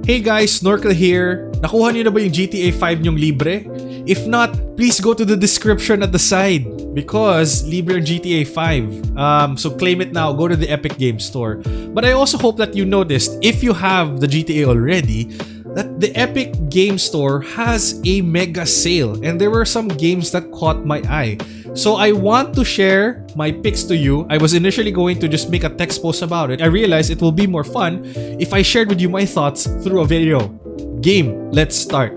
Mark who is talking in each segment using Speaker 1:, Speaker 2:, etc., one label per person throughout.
Speaker 1: Hey guys, Snorkel here. Nakuha niyo na ba yung GTA 5 nyong libre? If not, please go to the description at the side because libre yung GTA 5. So claim it now, go to the Epic Games Store. But I also hope that you noticed, if you have the GTA already, that the Epic Games Store has a mega sale and there were some games that caught my eye. So I want to share my picks to you. I was initially going to just make a text post about it. I realized it will be more fun if I shared with you my thoughts through a video. Game, let's start.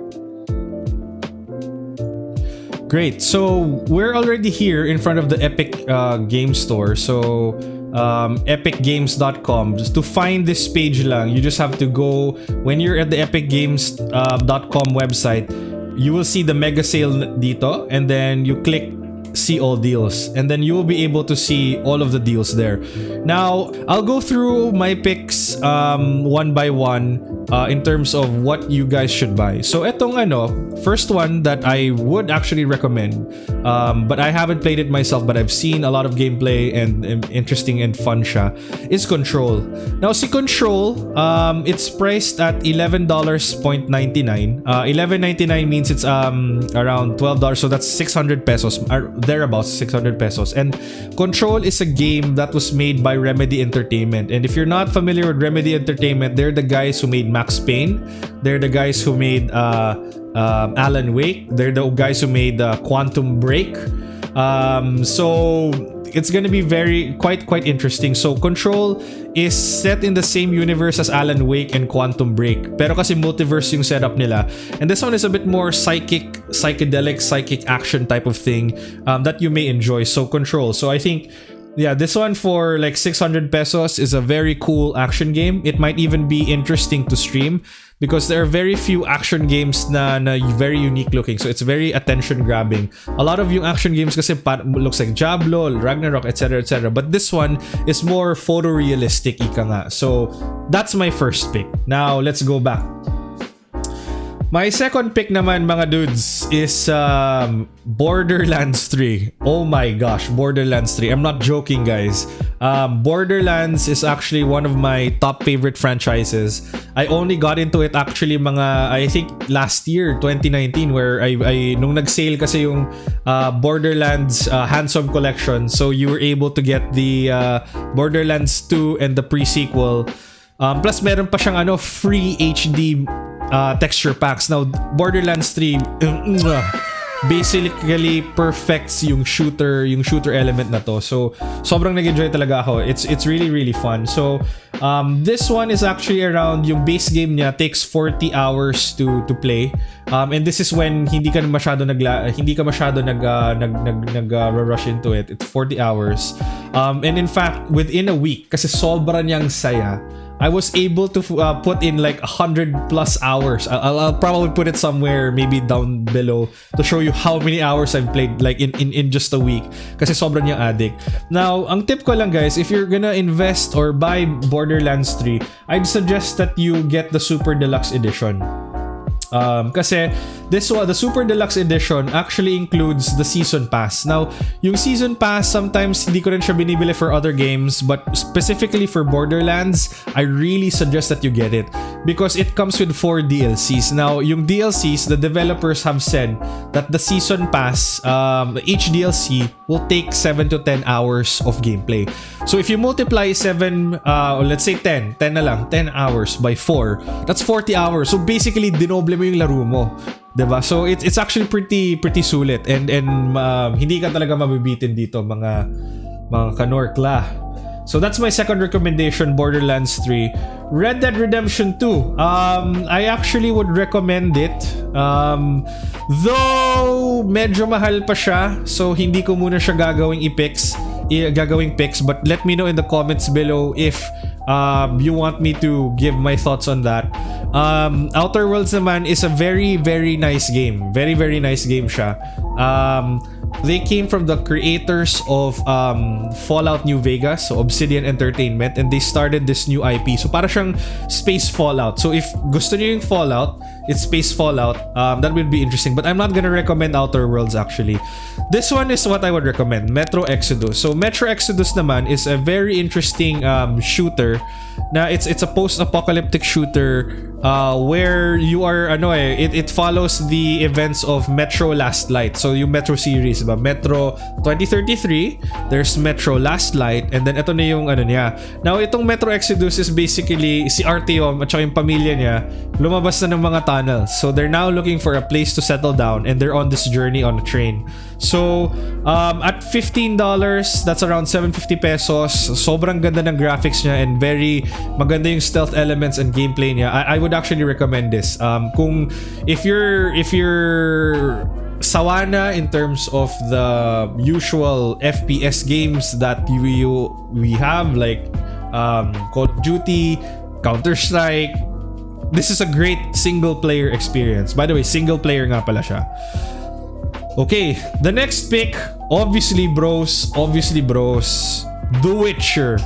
Speaker 1: Great, so we're already here in front of the Epic Game Store. So epicgames.com. Just to find this page lang, you just have to go, when you're at the epicgames.com website, you will see the mega sale dito, and then you click see all deals, and then you will be able to see all of the deals there. Now, I'll go through my picks one by one in terms of what you guys should buy. So etong first one that I would actually recommend, but I haven't played it myself, but I've seen a lot of gameplay and interesting and fun siya, is Control. Now si Control, it's priced at $11.99. $11.99 means it's around $12, so that's 600 pesos, or thereabouts 600 pesos. And Control is a game that was made by Remedy Entertainment. And if you're not familiar with Remedy Entertainment, they're the guys who made Max Payne. They're the guys who made Alan Wake. They're the guys who made Quantum Break. So it's gonna be quite interesting. So Control is set in the same universe as Alan Wake and Quantum Break, pero kasi multiverse yung setup nila. And this one is a bit more psychedelic action type of thing that you may enjoy. So Control. So I think, yeah, this one for like 600 pesos is a very cool action game. It might even be interesting to stream because there are very few action games na very unique looking. So it's very attention grabbing. A lot of yung action games kasi looks like Diablo, Ragnarok, etc. But this one is more photorealistic, ika nga. So that's my first pick. Now let's go back. My second pick naman, mga dudes, is Borderlands 3. Oh my gosh, Borderlands 3. I'm not joking, guys. Borderlands is actually one of my top favorite franchises. I only got into it actually I think last year, 2019, where I nung nag-sale kasi yung Borderlands handsome collection. So you were able to get the Borderlands 2 and the pre-sequel. Plus meron pa siyang free HD texture packs. Now Borderlands 3 basically perfects yung shooter element na to. So sobrang nag-enjoy talaga ako. It's really fun. So this one is actually around, yung base game niya takes 40 hours to play. And this is when hindi ka masyado nag-rush into it. It's 40 hours. And in fact, within a week, kasi sobra niyang saya, I was able to put in like 100 plus hours. I'll probably put it somewhere maybe down below to show you how many hours I've played like in just a week. Kasi sobrang niyang addict. Now, ang tip ko lang, guys, if you're gonna invest or buy Borderlands 3, I'd suggest that you get the Super Deluxe Edition. Kasi this one, the Super Deluxe Edition, actually includes the Season Pass. Now, yung Season Pass, sometimes hindi ko rin siya binibili for other games, but specifically for Borderlands, I really suggest that you get it because it comes with 4 DLCs. Now, yung DLCs, the developers have said that the Season Pass, each DLC will take 7 to 10 hours of gameplay. So if you multiply 7, let's say 10 na lang, 10 hours by 4, that's 40 hours. So basically, dinoble mo yung laro mo. Diba? So it's actually pretty sulit, and hindi ka talaga mabibitin dito, mga kanorkla. So that's my second recommendation, Borderlands 3. Red Dead Redemption 2. I actually would recommend it. Though medyo mahal pa siya, so hindi ko muna siya gagawing picks, but let me know in the comments below if you want me to give my thoughts on that. Outer Worlds naman is a very nice game. Very nice game siya. They came from the creators of Fallout New Vegas, so Obsidian Entertainment, and they started this new IP. So para siyang space Fallout. So if gusto niyo yung Fallout, it's space Fallout. That would be interesting, but I'm not gonna recommend Outer Worlds actually. This one is what I would recommend, Metro Exodus. So Metro Exodus naman is a very interesting shooter. Now it's a post-apocalyptic shooter where you are it follows the events of Metro Last Light. So yung Metro series, ba? Metro 2033, there's Metro Last Light, and then ito na yung niya. Now itong Metro Exodus is basically si Artyom at saka yung pamilya niya lumabas na ng mga tunnels. So they're now looking for a place to settle down, and they're on this journey on a train. So at $15, that's around 750 pesos. Sobrang ganda ng graphics niya and very maganda yung stealth elements and gameplay niya. I would actually recommend this. Kung if you're sawana in terms of the usual FPS games that we have, like Call of Duty, Counter-Strike, this is a great single player experience. By the way, single player nga pala siya. Okay, the next pick, obviously bros, The Witcher.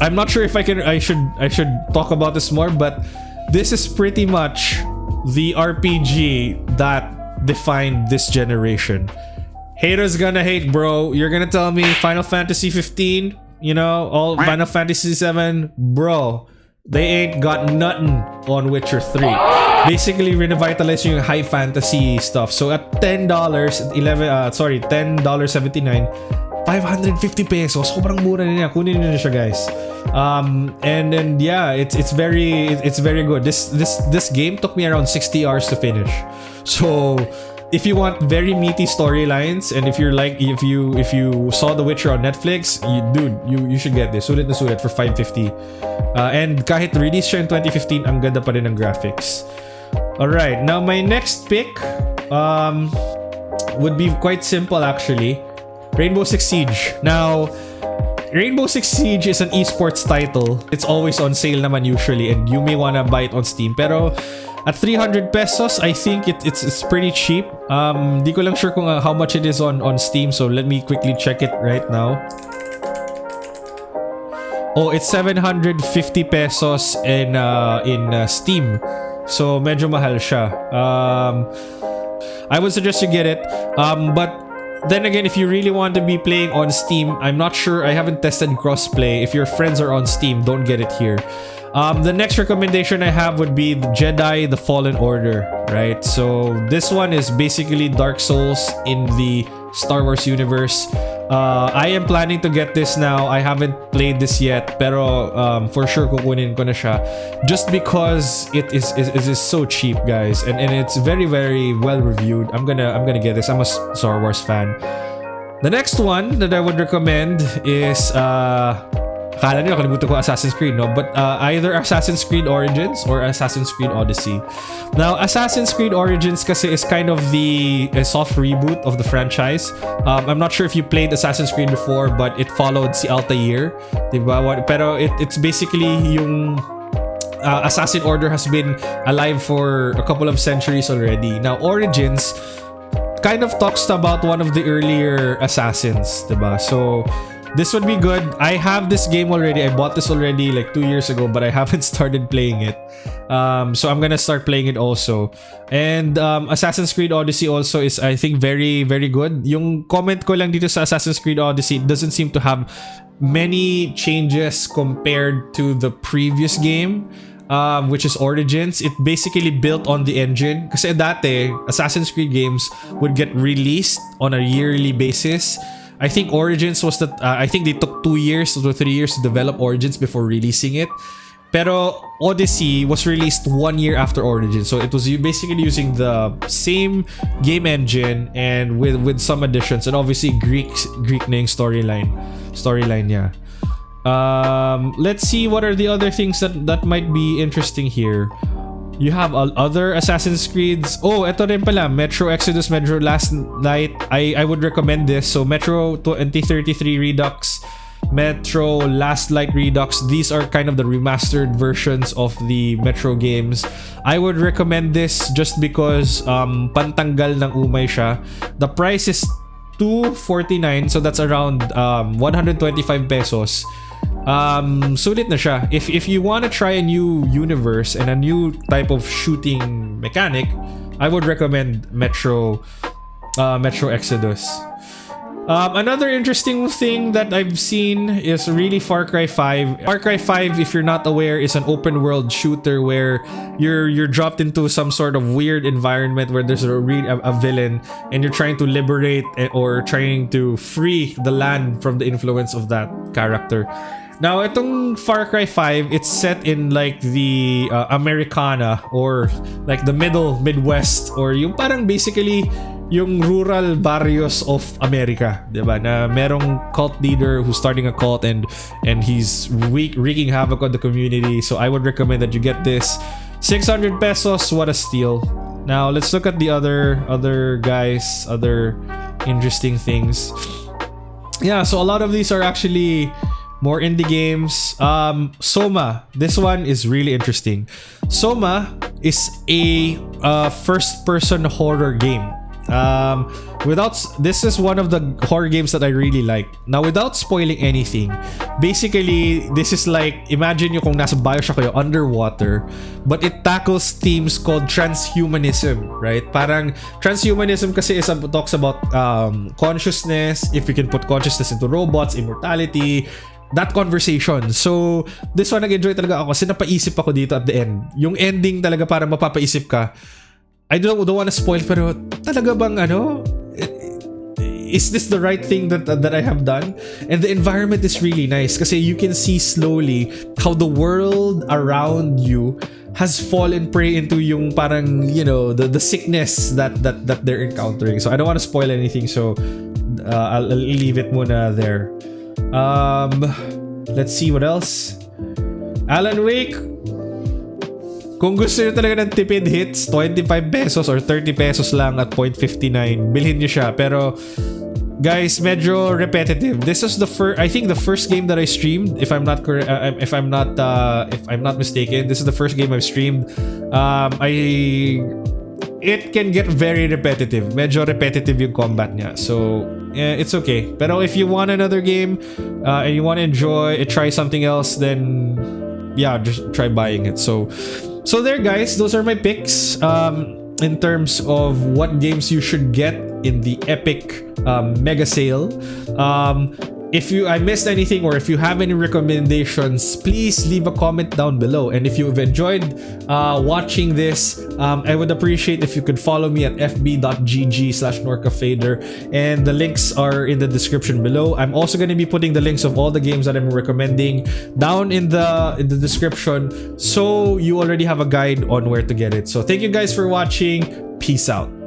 Speaker 1: I'm not sure if I should talk about this more, but this is pretty much the RPG that defined this generation. Haters gonna hate, bro. You're gonna tell me Final Fantasy 15, all Final Fantasy 7, bro. They ain't got nothing on Witcher 3. Basically, revitalize yung high fantasy stuff. So at $10.79, 550 pesos. Sobrang mura na niya. Kunin niyo na siya, guys. And then yeah, it's very good. This game took me around 60 hours to finish. So if you want very meaty storylines, and if you saw The Witcher on Netflix, you should get this. Sulit na sulit for 550. And kahit release siya in 2015, ang ganda pa rin ng graphics. Alright, now my next pick would be quite simple actually. Rainbow Six Siege. Now, Rainbow Six Siege is an esports title. It's always on sale naman usually, and you may wanna buy it on Steam. Pero at 300 pesos, I think it's pretty cheap. Di ko lang sure kung how much it is on Steam, so let me quickly check it right now. Oh, it's 750 pesos in Steam. So medyo mahal siya. I would suggest you get it. But then again, if you really want to be playing on Steam, I'm not sure. I haven't tested crossplay. If your friends are on Steam, don't get it here. The next recommendation I have would be Jedi: The Fallen Order, right? So this one is basically Dark Souls in the Star Wars universe. I am planning to get this now. I haven't played this yet, pero for sure kukunin ko na siya just because it is so cheap, guys, and it's very very well reviewed. I'm gonna get this. I'm a Star Wars fan. The next one that I would recommend is akala nyo nakalimutan ko Assassin's Creed, no? But either Assassin's Creed Origins or Assassin's Creed Odyssey. Now, Assassin's Creed Origins kasi is kind of a soft reboot of the franchise. I'm not sure if you played Assassin's Creed before, but it followed si Altair, diba? Pero it's basically yung Assassin Order has been alive for a couple of centuries already. Now, Origins kind of talks about one of the earlier assassins, diba? So this would be good. I have this game already. I bought this already like 2 years ago, but I haven't started playing it. So I'm gonna start playing it also. And Assassin's Creed Odyssey also is, I think, very very good. Yung comment ko lang dito sa Assassin's Creed Odyssey, it doesn't seem to have many changes compared to the previous game, which is Origins. It basically built on the engine. Kasi dati, Assassin's Creed games would get released on a yearly basis. I think Origins was I think they took 2 years to 3 years to develop Origins before releasing it. Pero Odyssey was released 1 year after Origins, so it was basically using the same game engine and with some additions, and obviously Greek na yung storyline niya. Let's see what are the other things that might be interesting here. You have other Assassin's Creeds. Oh, eto rin pala, Metro Exodus, Metro Last Light. I would recommend this. So Metro 2033 Redux, Metro Last Light Redux. These are kind of the remastered versions of the Metro games. I would recommend this just because pantanggal ng umay siya. The price is $249, so that's around 125 pesos. Sulit na siya. If you want to try a new universe and a new type of shooting mechanic, I would recommend Metro Exodus. Another interesting thing that I've seen is really Far Cry 5. Far Cry 5, if you're not aware, is an open world shooter where you're dropped into some sort of weird environment where there's a villain and you're trying to liberate or trying to free the land from the influence of that character. Now, itong Far Cry 5, it's set in like the Americana or like the Midwest, or yung parang basically yung rural barrios of America, diba? Na merong cult leader who's starting a cult and he's wreaking havoc on the community. So I would recommend that you get this. 600 pesos, what a steal. Now let's look at the other guys, other interesting things. Yeah, so a lot of these are actually more indie games. Soma, this one is really interesting. Soma is a first-person horror game. This is one of the horror games that I really like. Now, without spoiling anything, basically, this is like, imagine nyo kung nasa Bioshock kayo, underwater, but it tackles themes called transhumanism, right? Parang transhumanism kasi talks about consciousness, if you can put consciousness into robots, immortality, that conversation. So, this one nag-enjoy talaga ako kasi napaisip ako dito at the end. Yung ending talaga parang mapapaisip ka. I don't want to spoil, pero talaga bang is this the right thing that I have done? And the environment is really nice kasi you can see slowly how the world around you has fallen prey into yung parang, you know, the sickness that they're encountering. So I don't want to spoil anything, so I'll leave it muna there. Let's see what else. Alan Wake. Kung gusto nyo talaga ng tipid hits, 25 pesos or 30 pesos lang at 0.59, bilhin nyo siya. Pero guys, medyo repetitive. This is I think the first game that I streamed, if I'm not mistaken, this is the first game I've streamed. It can get very repetitive. Medyo repetitive yung combat niya. So, it's okay. Pero if you want another game and you want to try something else, then yeah, just try buying it. So there, guys, those are my picks in terms of what games you should get in the Epic mega sale. If I missed anything or if you have any recommendations, please leave a comment down below. And if you've enjoyed watching this, I would appreciate if you could follow me at fb.gg/norcafader, and the links are in the description below. I'm also going to be putting the links of all the games that I'm recommending down in the description, so you already have a guide on where to get it. So thank you guys for watching. Peace out.